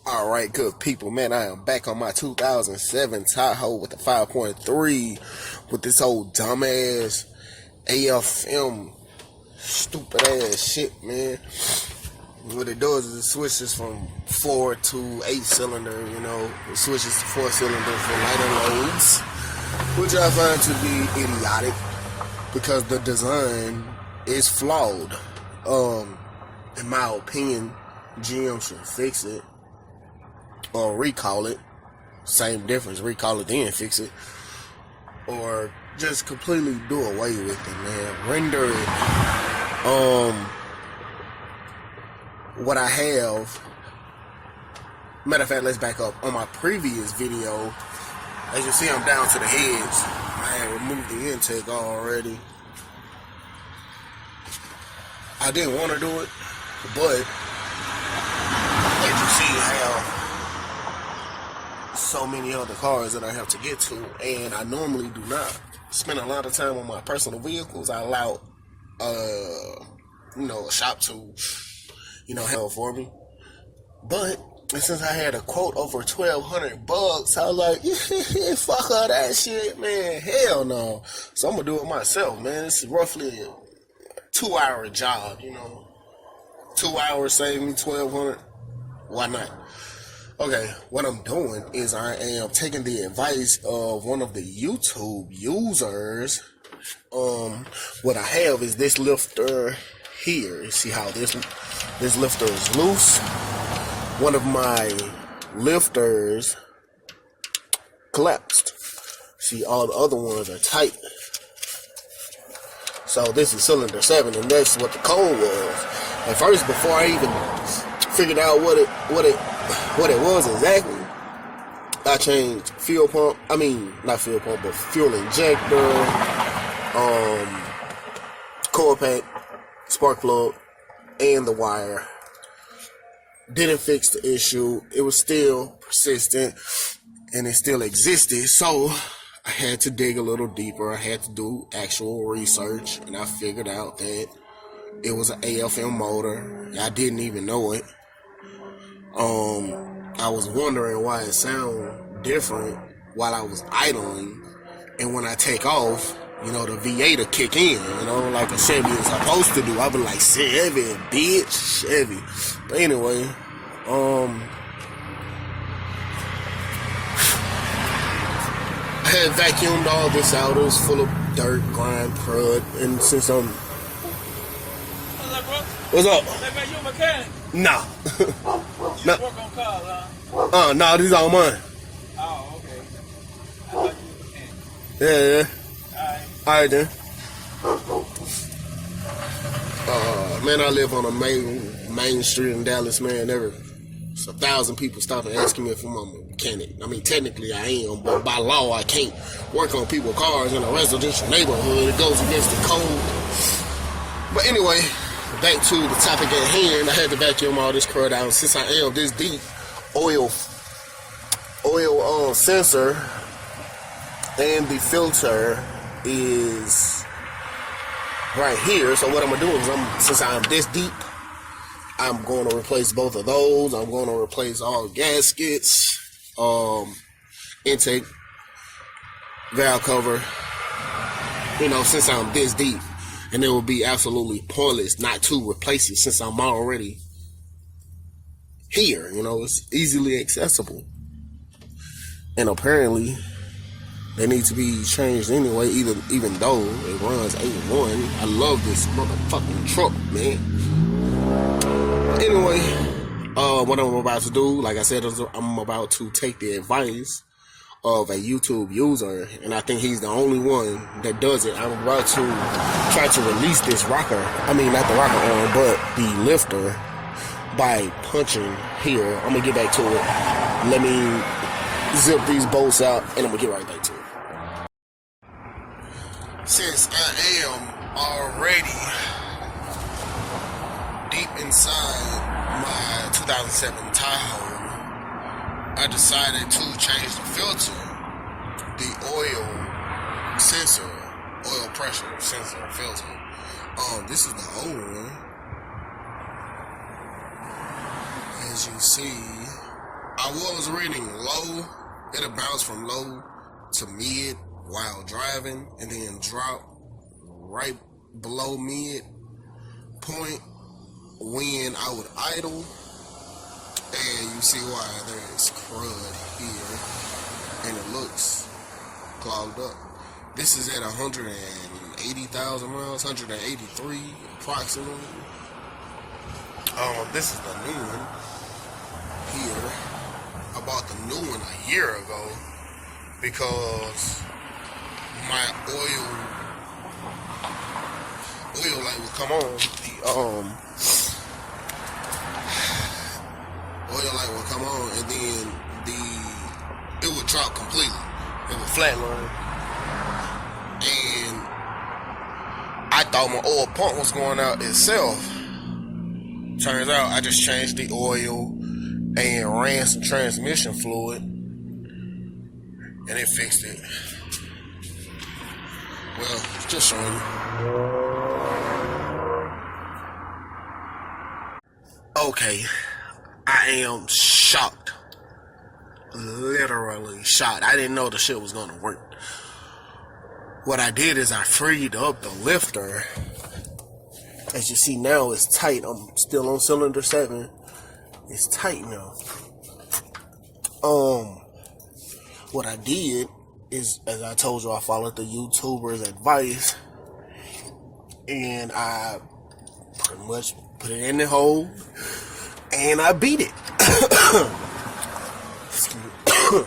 Alright, good people, man, I am back on my 2007 Tahoe with the 5.3 with this old dumbass AFM stupid ass shit, man. What it does is it switches from 4 to 8 cylinder, it switches to 4 cylinder for lighter loads, which I find to be idiotic because the design is flawed. In my opinion, GM should fix it. Or recall it. Same difference. Recall it then fix it. Or just completely do away with it, man. Render it. What I have. Matter of fact, let's back up. On my previous video, as you see, I'm down to the heads. I had removed the intake already. I didn't want to do it, but as you see, I have so many other cars that I have to get to, and I normally do not spend a lot of time on my personal vehicles. I allow a shop to help for me. But since I had a quote over $1,200, I was like, fuck all that shit, man. Hell no. So I'm gonna do it myself, man. It's roughly a 2-hour job, 2 hours save me $1,200. Why not? Okay, what I'm doing is I am taking the advice of one of the YouTube users. What I have is this lifter here. You see how this lifter is loose? One of my lifters collapsed. See, all the other ones are tight. So this is cylinder 7, and that's what the code was. At first, before I even figured out what it was exactly, I changed fuel pump. I mean, not fuel pump, but fuel injector, coil pack, spark plug, and the wire. Didn't fix the issue. It was still persistent, and it still existed. So I had to dig a little deeper. I had to do actual research, and I figured out that it was an AFM motor. I didn't even know it. I was wondering why it sounded different while I was idling, and when I take off, the V8 will kick in, like a Chevy is supposed to do. I be like, Chevy, bitch, Chevy. But anyway, I had vacuumed all this out. It was full of dirt, grime, crud, and since I'm... What's up, bro? What's up? Hey, man, you a mechanic? Nah. You work on cars, huh? No, these are mine. Oh, okay. I thought you was a mechanic. Yeah. Alright then. Man, I live on a main street in Dallas, man. It's 1,000 people stopping asking me if I'm a mechanic. I mean, technically I am, but by law I can't work on people's cars in a residential neighborhood. It goes against the code. But anyway, back to the topic at hand. I had to vacuum all this crud out. Since I am this deep, oil sensor and the filter is right here. So what I'm gonna do is, since I'm this deep, I'm going to replace both of those. I'm going to replace all gaskets, intake, valve cover. Since I'm this deep. And it would be absolutely pointless not to replace it since I'm already here. It's easily accessible. And apparently, they need to be changed anyway, even though it runs 8.1. I love this motherfucking truck, man. Anyway, what I'm about to do, like I said, I'm about to take the advice of a YouTube user, and I think he's the only one that does it. I'm about to try to release this rocker. I mean, not the rocker arm, but the lifter by punching here. I'm gonna get back to it. Let me zip these bolts out, and I'm gonna get right back to it. Since I am already deep inside my 2007 Tahoe, I decided to change the filter, the oil pressure sensor filter. This is the old one. As you see, I was reading low. It'll bounce from low to mid while driving, and then drop right below mid point when I would idle. And you see why there's crud here, and it looks clogged up. This is at 180,000 miles, 183 approximately. This is the new one here. I bought the new one a year ago because my oil light would come on. The oil light would come on, and then it would drop completely. It would flatline, and I thought my oil pump was going out itself. Turns out I just changed the oil and ran some transmission fluid, and it fixed it. Well, just showing you. Okay, I am shocked. Literally shocked. I didn't know the shit was gonna work. What I did is I freed up the lifter. As you see now, it's tight. I'm still on cylinder 7. It's tight now. What I did is, as I told you, I followed the YouTuber's advice, and I pretty much put it in the hole, and I beat it.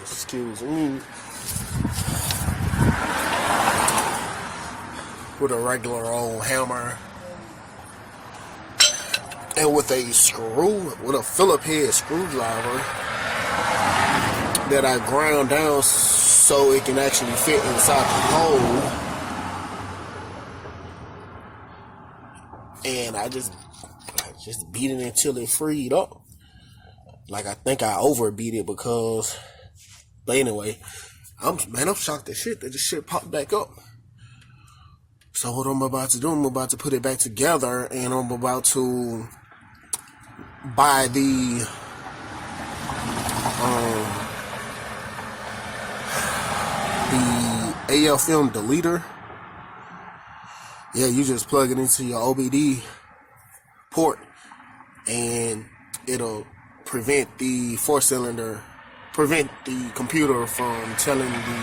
Excuse me. With a regular old hammer. And with a Phillip head screwdriver that I ground down so it can actually fit inside the hole. And I just beat it until it freed up. Like, I think I overbeat it because, but anyway, I'm shocked as shit that this shit popped back up. So what I'm about to do, I'm about to put it back together, and I'm about to buy the AFM deleter. Yeah, you just plug it into your OBD port, and it'll prevent the computer from telling the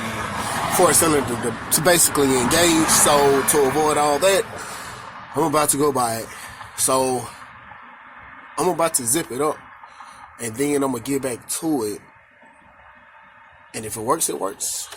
4-cylinder to basically engage. So to avoid all that, I'm about to go buy it. So I'm about to zip it up, and then I'm gonna get back to it. And if it works, it works.